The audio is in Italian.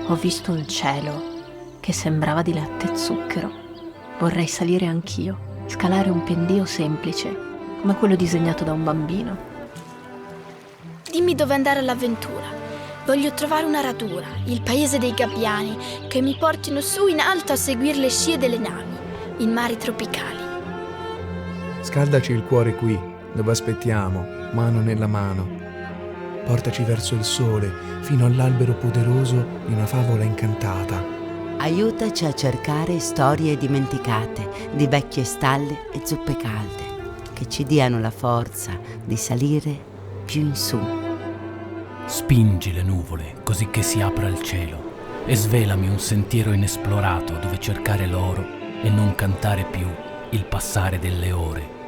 Ho visto un cielo che sembrava di latte e zucchero. Vorrei salire anch'io, scalare un pendio semplice, come quello disegnato da un bambino. Dimmi dove andare all'avventura. Voglio trovare una radura, il paese dei gabbiani, che mi portino su in alto a seguire le scie delle navi, in mari tropicali. Scaldaci il cuore qui, dove aspettiamo, mano nella mano. Portaci verso il sole, fino all'albero poderoso di una favola incantata. Aiutaci a cercare storie dimenticate di vecchie stalle e zuppe calde, che ci diano la forza di salire più in su. Spingi le nuvole così che si apra il cielo e svelami un sentiero inesplorato dove cercare l'oro e non cantare più il passare delle ore.